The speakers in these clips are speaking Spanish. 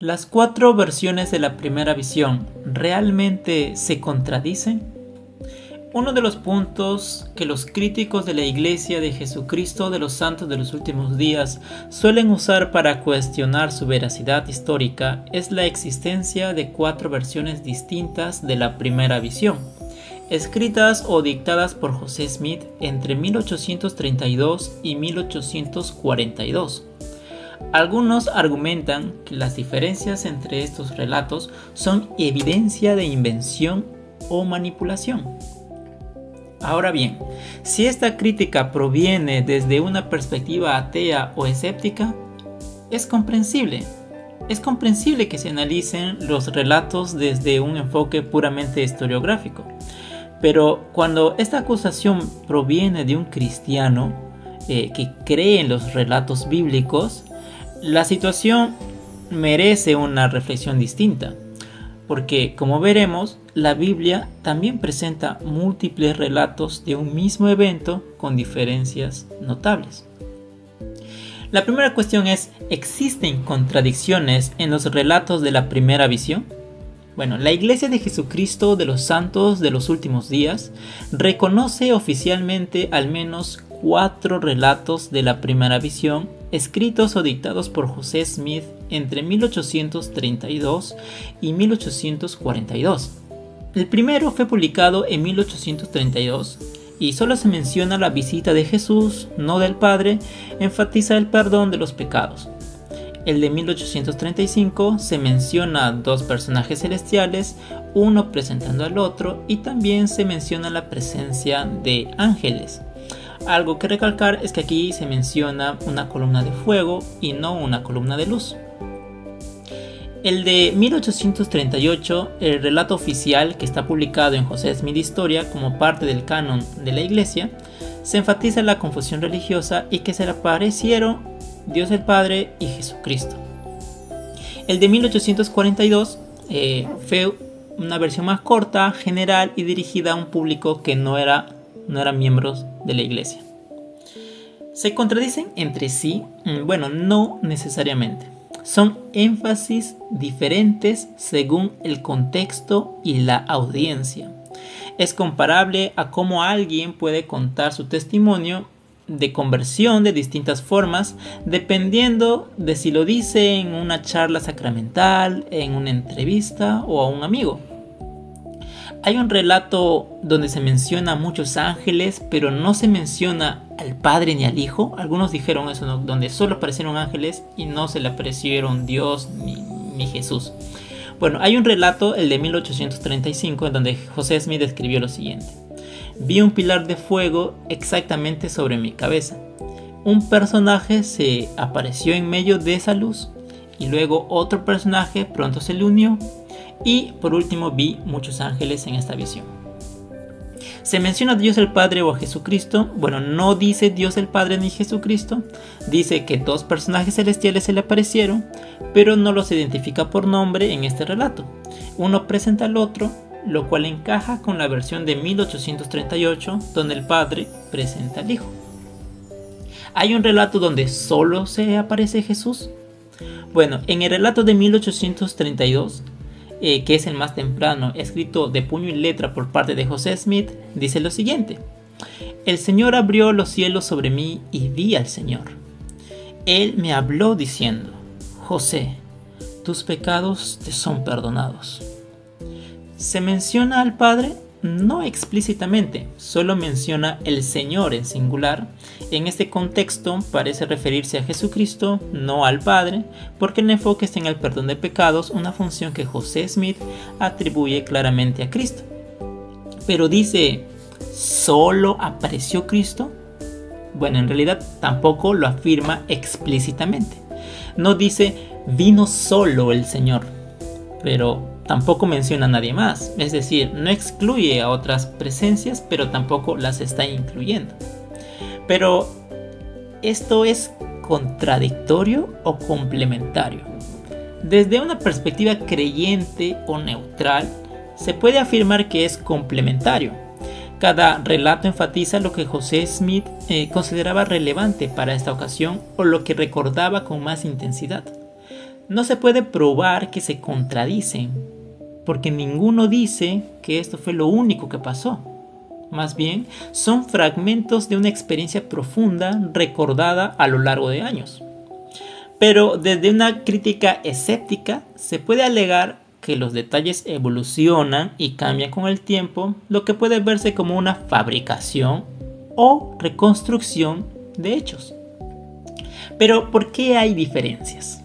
¿Las cuatro versiones de la primera visión realmente se contradicen? Uno de los puntos que los críticos de la Iglesia de Jesucristo de los Santos de los Últimos Días suelen usar para cuestionar su veracidad histórica es la existencia de cuatro versiones distintas de la primera visión, escritas o dictadas por José Smith entre 1832 y 1842. Algunos argumentan que las diferencias entre estos relatos son evidencia de invención o manipulación. Ahora bien, si esta crítica proviene desde una perspectiva atea o escéptica, es comprensible. Es comprensible que se analicen los relatos desde un enfoque puramente historiográfico. Pero cuando esta acusación proviene de un cristiano que cree en los relatos bíblicos, la situación merece una reflexión distinta, porque como veremos, la Biblia también presenta múltiples relatos de un mismo evento con diferencias notables. La primera cuestión es, ¿existen contradicciones en los relatos de la primera visión? Bueno, la Iglesia de Jesucristo de los Santos de los Últimos Días reconoce oficialmente al menos 4 relatos de la primera visión escritos o dictados por José Smith entre 1832 y 1842. El primero fue publicado en 1832 y solo se menciona la visita de Jesús, no del Padre, enfatiza el perdón de los pecados. El de 1835 se menciona 2 personajes celestiales, uno presentando al otro, y también se menciona la presencia de ángeles. Algo que recalcar es que aquí se menciona una columna de fuego y no una columna de luz. El de 1838, el relato oficial que está publicado en José Smith Historia como parte del canon de la Iglesia, se enfatiza la confusión religiosa y que se le aparecieron Dios el Padre y Jesucristo. El de 1842 fue una versión más corta, general y dirigida a un público que no eran miembros de la Iglesia. ¿Se contradicen entre sí? Bueno, no necesariamente. Son énfasis diferentes según el contexto y la audiencia. Es comparable a cómo alguien puede contar su testimonio de conversión de distintas formas, dependiendo de si lo dice en una charla sacramental, en una entrevista o a un amigo. Hay un relato donde se menciona a muchos ángeles, pero no se menciona al Padre ni al Hijo. Algunos dijeron eso, ¿no? Donde solo aparecieron ángeles y no se le aparecieron Dios ni Jesús. Bueno, hay un relato, el de 1835, en donde José Smith escribió lo siguiente. Vi un pilar de fuego exactamente sobre mi cabeza. Un personaje se apareció en medio de esa luz y luego otro personaje pronto se le unió. Y por último vi muchos ángeles en esta visión. ¿Se menciona a Dios el Padre o a Jesucristo? Bueno, no dice Dios el Padre ni Jesucristo. Dice que 2 personajes celestiales se le aparecieron, pero no los identifica por nombre en este relato. Uno presenta al otro, lo cual encaja con la versión de 1838, donde el Padre presenta al Hijo. ¿Hay un relato donde solo se aparece Jesús? Bueno, en el relato de 1832, que es el más temprano, escrito de puño y letra por parte de José Smith, dice lo siguiente. El Señor abrió los cielos sobre mí y vi al Señor. Él me habló diciendo, José, tus pecados te son perdonados. ¿Se menciona al Padre? No explícitamente, solo menciona el Señor en singular. En este contexto parece referirse a Jesucristo, no al Padre, porque el enfoque está en el perdón de pecados, una función que José Smith atribuye claramente a Cristo. Pero dice, ¿solo apareció Cristo? Bueno, en realidad tampoco lo afirma explícitamente. No dice, vino solo el Señor, pero tampoco menciona a nadie más, es decir, no excluye a otras presencias, pero tampoco las está incluyendo. Pero, ¿esto es contradictorio o complementario? Desde una perspectiva creyente o neutral, se puede afirmar que es complementario. Cada relato enfatiza lo que José Smith consideraba relevante para esta ocasión o lo que recordaba con más intensidad. No se puede probar que se contradicen, porque ninguno dice que esto fue lo único que pasó. Más bien, son fragmentos de una experiencia profunda recordada a lo largo de años. Pero desde una crítica escéptica se puede alegar que los detalles evolucionan y cambian con el tiempo, lo que puede verse como una fabricación o reconstrucción de hechos. Pero ¿por qué hay diferencias?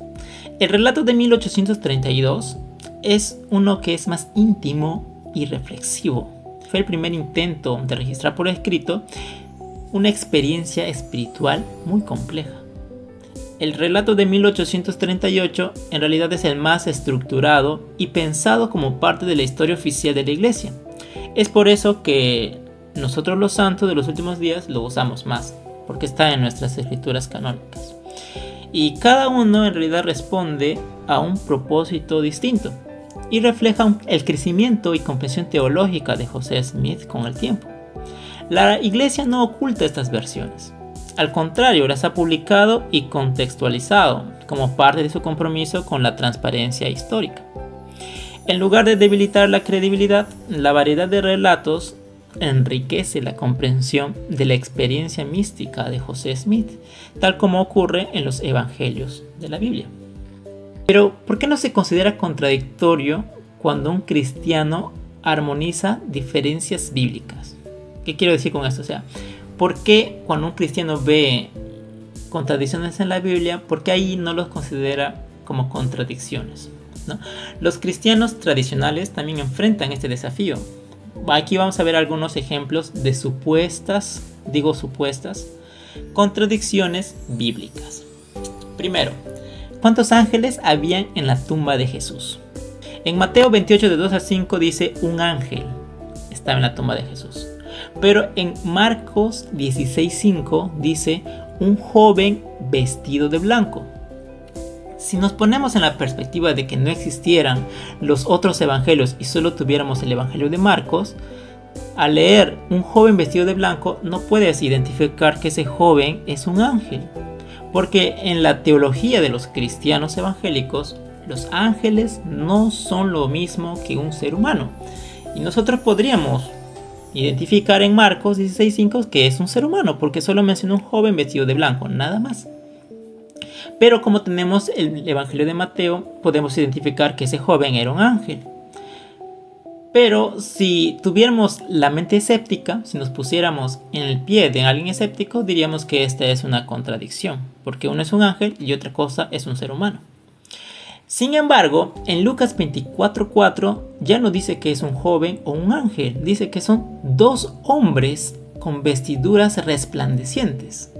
El relato de 1832 es uno que es más íntimo y reflexivo. Fue el primer intento de registrar por escrito una experiencia espiritual muy compleja. El relato de 1838 en realidad es el más estructurado y pensado como parte de la historia oficial de la Iglesia. Es por eso que nosotros los santos de los últimos días lo usamos más, porque está en nuestras escrituras canónicas. Y cada uno en realidad responde a un propósito distinto y refleja el crecimiento y comprensión teológica de José Smith con el tiempo. La Iglesia no oculta estas versiones. Al contrario, las ha publicado y contextualizado como parte de su compromiso con la transparencia histórica. En lugar de debilitar la credibilidad, la variedad de relatos enriquece la comprensión de la experiencia mística de José Smith, tal como ocurre en los evangelios de la Biblia. Pero, ¿por qué no se considera contradictorio cuando un cristiano armoniza diferencias bíblicas? ¿Qué quiero decir con esto? O sea, ¿por qué cuando un cristiano ve contradicciones en la Biblia, por qué ahí no los considera como contradicciones, ¿no? Los cristianos tradicionales también enfrentan este desafío. Aquí vamos a ver algunos ejemplos de supuestas contradicciones bíblicas. Primero, ¿cuántos ángeles habían en la tumba de Jesús? En Mateo 28 de 2 a 5 dice un ángel estaba en la tumba de Jesús. Pero en Marcos 16:5 dice un joven vestido de blanco. Si nos ponemos en la perspectiva de que no existieran los otros evangelios y solo tuviéramos el evangelio de Marcos, al leer un joven vestido de blanco no puedes identificar que ese joven es un ángel, porque en la teología de los cristianos evangélicos los ángeles no son lo mismo que un ser humano, y nosotros podríamos identificar en Marcos 16:5 que es un ser humano porque solo menciona un joven vestido de blanco, nada más. Pero como tenemos el evangelio de Mateo, podemos identificar que ese joven era un ángel. Pero si tuviéramos la mente escéptica, si nos pusiéramos en el pie de alguien escéptico, diríamos que esta es una contradicción, porque uno es un ángel y otra cosa es un ser humano. Sin embargo, en Lucas 24:4 ya no dice que es un joven o un ángel, dice que son dos hombres con vestiduras resplandecientes.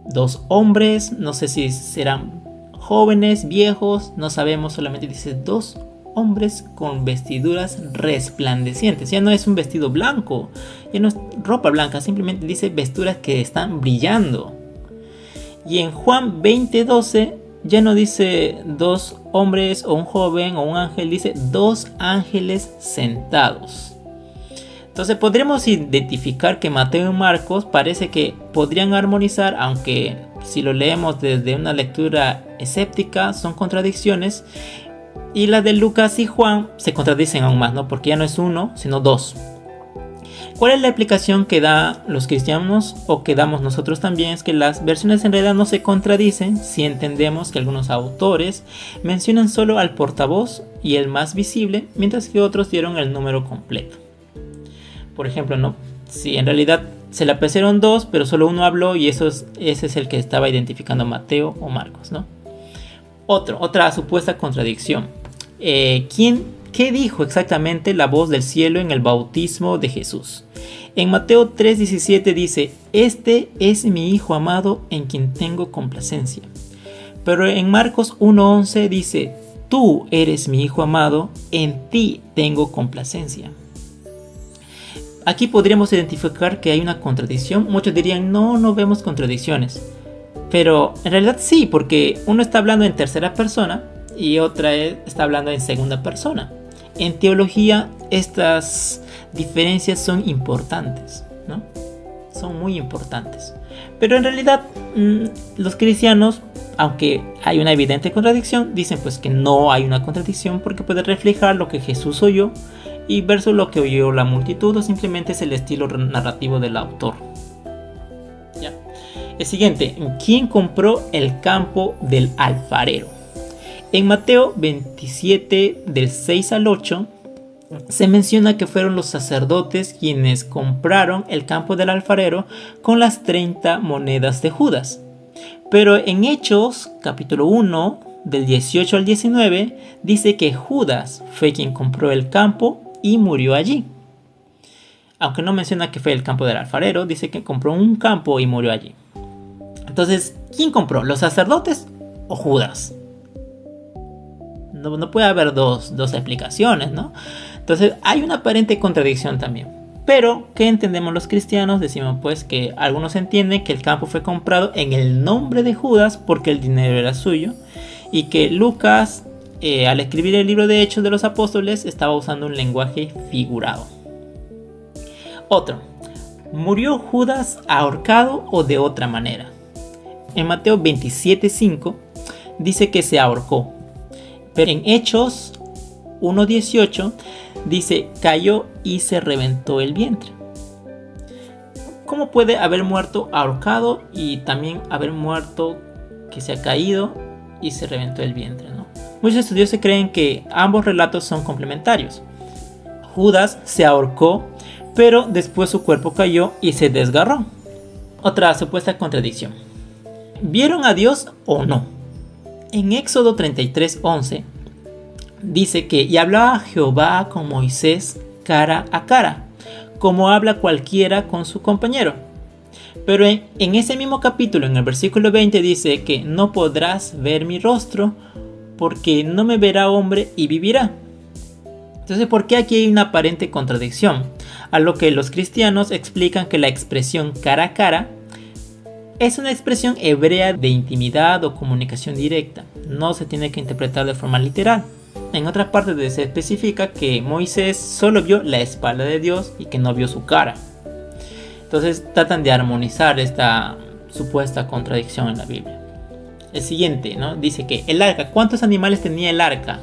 Dos hombres, no sé si serán jóvenes, viejos, no sabemos, solamente dice dos hombres con vestiduras resplandecientes. Ya no es un vestido blanco, ya no es ropa blanca, simplemente dice vestiduras que están brillando. Y en Juan 20:12 ya no dice dos hombres o un joven o un ángel, dice dos ángeles sentados. Entonces podremos identificar que Mateo y Marcos parece que podrían armonizar, aunque si lo leemos desde una lectura escéptica son contradicciones, y las de Lucas y Juan se contradicen aún más, ¿no? Porque ya no es uno, sino dos. ¿Cuál es la explicación que da los cristianos o que damos nosotros también? Es que las versiones en realidad no se contradicen si entendemos que algunos autores mencionan solo al portavoz y el más visible, mientras que otros dieron el número completo. Por ejemplo, ¿no? Si en realidad se le aparecieron dos, pero solo uno habló y ese es el que estaba identificando Mateo o Marcos, ¿no? Otra supuesta contradicción. ¿Qué dijo exactamente la voz del cielo en el bautismo de Jesús? En Mateo 3:17 dice, este es mi hijo amado en quien tengo complacencia. Pero en Marcos 1:11 dice, tú eres mi hijo amado, en ti tengo complacencia. Aquí podríamos identificar que hay una contradicción. Muchos dirían, no vemos contradicciones. Pero en realidad sí, porque uno está hablando en tercera persona y otra está hablando en segunda persona. En teología estas diferencias son importantes, ¿no? Son muy importantes. Pero en realidad los cristianos aunque hay una evidente contradicción, dicen pues que no hay una contradicción porque puede reflejar lo que Jesús oyó y versus lo que oyó la multitud, o simplemente es el estilo narrativo del autor. ¿Ya? El siguiente, ¿quién compró el campo del alfarero? En Mateo 27 del 6 al 8 se menciona que fueron los sacerdotes quienes compraron el campo del alfarero con las 30 monedas de Judas. Pero en Hechos capítulo 1 del 18 al 19 dice que Judas fue quien compró el campo y murió allí. Aunque no menciona que fue el campo del alfarero, dice que compró un campo y murió allí. Entonces, ¿quién compró? ¿Los sacerdotes o Judas? No puede haber dos explicaciones, ¿no? Entonces hay una aparente contradicción también. Pero, ¿qué entendemos los cristianos? Decimos pues que algunos entienden que el campo fue comprado en el nombre de Judas porque el dinero era suyo. Y que Lucas, al escribir el libro de Hechos de los Apóstoles, estaba usando un lenguaje figurado. Otro, ¿murió Judas ahorcado o de otra manera? En Mateo 27:5 dice que se ahorcó. Pero en Hechos 1:18 dice, cayó y se reventó el vientre. ¿Cómo puede haber muerto ahorcado y también haber muerto que se ha caído y se reventó el vientre, ¿no? Muchos estudiosos creen que ambos relatos son complementarios. Judas se ahorcó, pero después su cuerpo cayó y se desgarró. Otra supuesta contradicción. ¿Vieron a Dios o no? En Éxodo 33:11 dice que y hablaba Jehová con Moisés cara a cara, como habla cualquiera con su compañero. Pero en ese mismo capítulo, en el versículo 20, dice que no podrás ver mi rostro, porque no me verá hombre y vivirá. Entonces, ¿por qué aquí hay una aparente contradicción? A lo que los cristianos explican que la expresión cara a cara es una expresión hebrea de intimidad o comunicación directa. No se tiene que interpretar de forma literal. En otras partes se especifica que Moisés solo vio la espalda de Dios y que no vio su cara. Entonces tratan de armonizar esta supuesta contradicción en la Biblia. El siguiente, ¿no? Dice que el arca, ¿cuántos animales tenía el arca?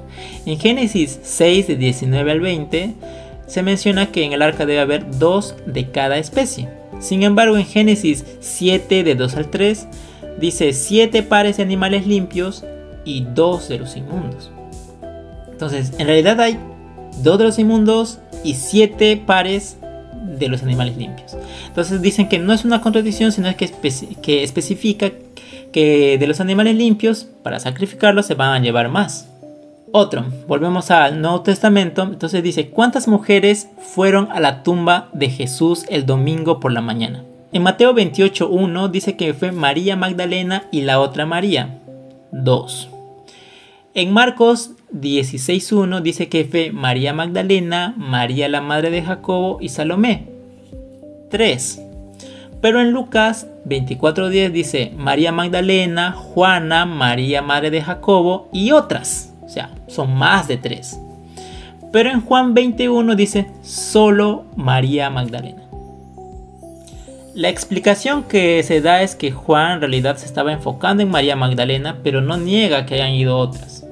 En Génesis 6 de 19 al 20 se menciona que en el arca debe haber 2 de cada especie. Sin embargo, en Génesis 7 de 2 al 3 dice 7 pares de animales limpios y 2 de los inmundos. Entonces, en realidad hay 2 de los inmundos y 7 pares de los animales limpios. Entonces dicen que no es una contradicción, sino que especifica que de los animales limpios, para sacrificarlos, se van a llevar más. Otro, volvemos al Nuevo Testamento. Entonces dice, ¿cuántas mujeres fueron a la tumba de Jesús el domingo por la mañana? En Mateo 28:1 dice que fue María Magdalena y la otra María, 2. En Marcos 16:1 dice que fue María Magdalena, María la madre de Jacobo y Salomé, 3. Pero en Lucas 24:10 dice María Magdalena, Juana, María madre de Jacobo y otras. O sea, son más de 3. Pero en Juan 21 dice solo María Magdalena. La explicación que se da es que Juan en realidad se estaba enfocando en María Magdalena, pero no niega que hayan ido otras.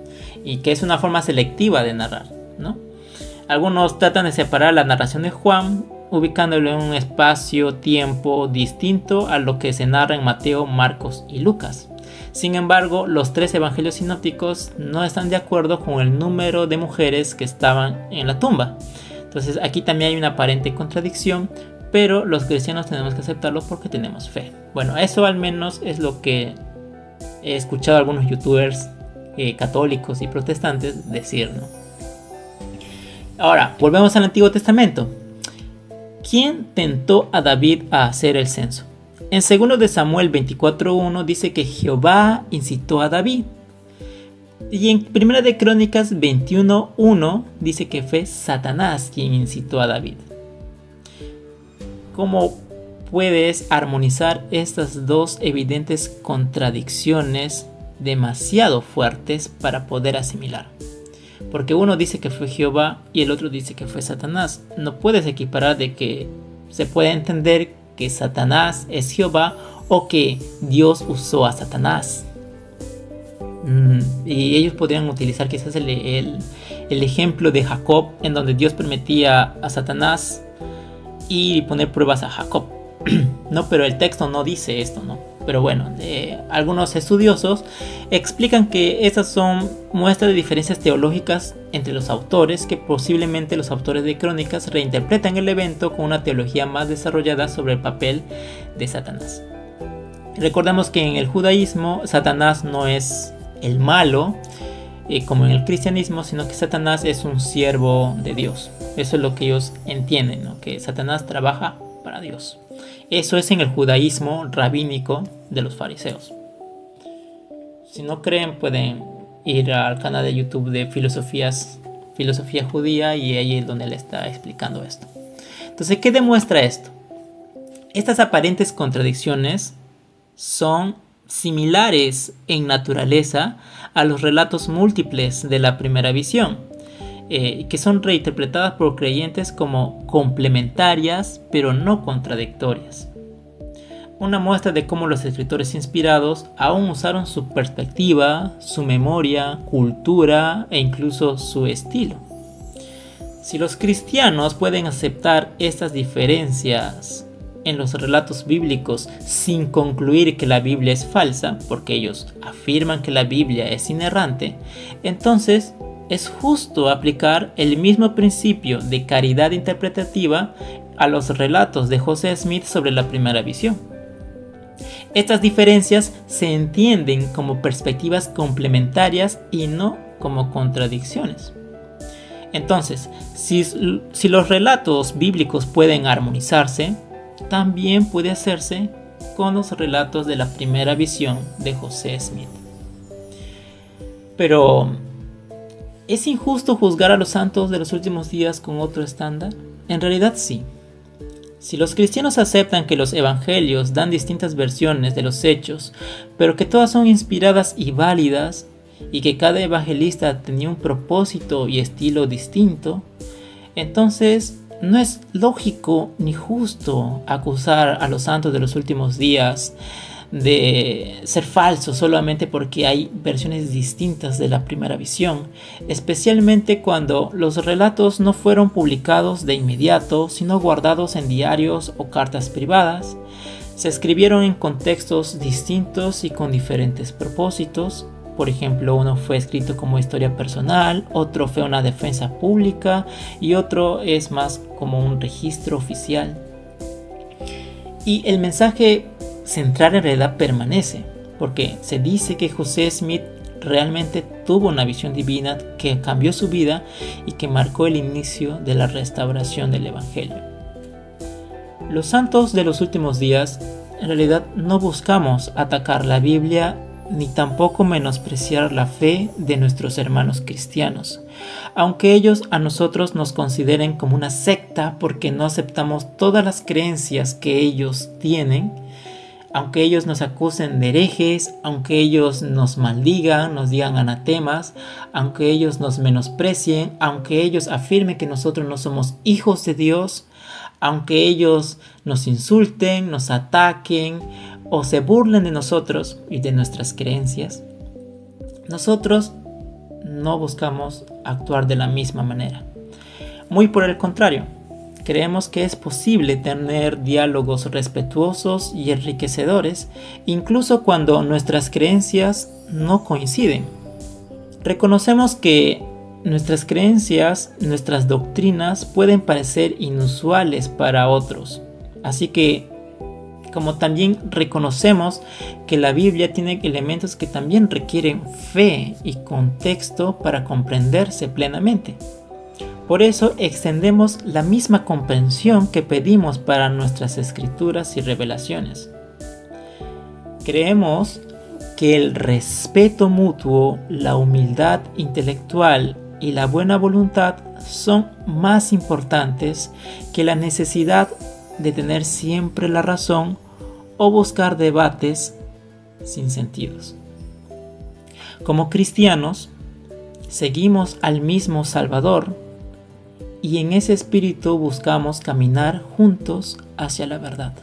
Y que es una forma selectiva de narrar, ¿no? Algunos tratan de separar la narración de Juan, ubicándolo en un espacio-tiempo distinto a lo que se narra en Mateo, Marcos y Lucas. Sin embargo, los 3 evangelios sinópticos no están de acuerdo con el número de mujeres que estaban en la tumba. Entonces aquí también hay una aparente contradicción, pero los cristianos tenemos que aceptarlo porque tenemos fe. Bueno, eso al menos es lo que he escuchado a algunos youtubers católicos y protestantes decir, ¿no? Ahora, volvemos al Antiguo Testamento. ¿Quién tentó a David a hacer el censo? En 2 de Samuel 24:1 dice que Jehová incitó a David. Y en 1 de Crónicas 21:1 dice que fue Satanás quien incitó a David. ¿Cómo puedes armonizar estas dos evidentes contradicciones demasiado fuertes para poder asimilar? Porque uno dice que fue Jehová y el otro dice que fue Satanás. No puedes equiparar de que se puede entender que Satanás es Jehová o que Dios usó a Satanás. Y ellos podrían utilizar quizás el ejemplo de Jacob, en donde Dios permitía a Satanás ir y poner pruebas a Jacob. No, pero el texto no dice esto, ¿no? Pero bueno, algunos estudiosos explican que estas son muestras de diferencias teológicas entre los autores, que posiblemente los autores de crónicas reinterpretan el evento con una teología más desarrollada sobre el papel de Satanás. Recordemos que en el judaísmo Satanás no es el malo, como en el cristianismo, sino que Satanás es un siervo de Dios. Eso es lo que ellos entienden, ¿no? Que Satanás trabaja para Dios. Eso es en el judaísmo rabínico de los fariseos. Si no creen, pueden ir al canal de YouTube de Filosofía Judía, y ahí es donde le está explicando esto. Entonces, ¿qué demuestra esto? Estas aparentes contradicciones son similares en naturaleza a los relatos múltiples de la primera visión, que son reinterpretadas por creyentes como complementarias pero no contradictorias. Una muestra de cómo los escritores inspirados aún usaron su perspectiva, su memoria, cultura e incluso su estilo. Si los cristianos pueden aceptar estas diferencias en los relatos bíblicos sin concluir que la Biblia es falsa, porque ellos afirman que la Biblia es inerrante, entonces es justo aplicar el mismo principio de caridad interpretativa a los relatos de José Smith sobre la primera visión. Estas diferencias se entienden como perspectivas complementarias y no como contradicciones. Entonces, si los relatos bíblicos pueden armonizarse, también puede hacerse con los relatos de la primera visión de José Smith. Pero, ¿es injusto juzgar a los santos de los últimos días con otro estándar? En realidad sí. Si los cristianos aceptan que los evangelios dan distintas versiones de los hechos, pero que todas son inspiradas y válidas, y que cada evangelista tenía un propósito y estilo distinto, entonces no es lógico ni justo acusar a los santos de los últimos días de ser falsos solamente porque hay versiones distintas de la primera visión, especialmente cuando los relatos no fueron publicados de inmediato, sino guardados en diarios o cartas privadas, se escribieron en contextos distintos y con diferentes propósitos. Por ejemplo, uno fue escrito como historia personal, otro fue una defensa pública y otro es más como un registro oficial. Y el mensaje central en realidad permanece, porque se dice que José Smith realmente tuvo una visión divina que cambió su vida y que marcó el inicio de la restauración del Evangelio. Los santos de los últimos días en realidad no buscamos atacar la Biblia ni tampoco menospreciar la fe de nuestros hermanos cristianos, aunque ellos a nosotros nos consideren como una secta porque no aceptamos todas las creencias que ellos tienen, aunque ellos nos acusen de herejes, aunque ellos nos maldigan, nos digan anatemas, aunque ellos nos menosprecien, aunque ellos afirmen que nosotros no somos hijos de Dios, aunque ellos nos insulten, nos ataquen o se burlen de nosotros y de nuestras creencias, nosotros no buscamos actuar de la misma manera. Muy por el contrario, creemos que es posible tener diálogos respetuosos y enriquecedores, incluso cuando nuestras creencias no coinciden. Reconocemos que nuestras creencias, nuestras doctrinas pueden parecer inusuales para otros, así que como también reconocemos que la Biblia tiene elementos que también requieren fe y contexto para comprenderse plenamente. Por eso extendemos la misma comprensión que pedimos para nuestras escrituras y revelaciones. Creemos que el respeto mutuo, la humildad intelectual y la buena voluntad son más importantes que la necesidad de tener siempre la razón o buscar debates sin sentidos. Como cristianos, seguimos al mismo Salvador y en ese espíritu buscamos caminar juntos hacia la verdad.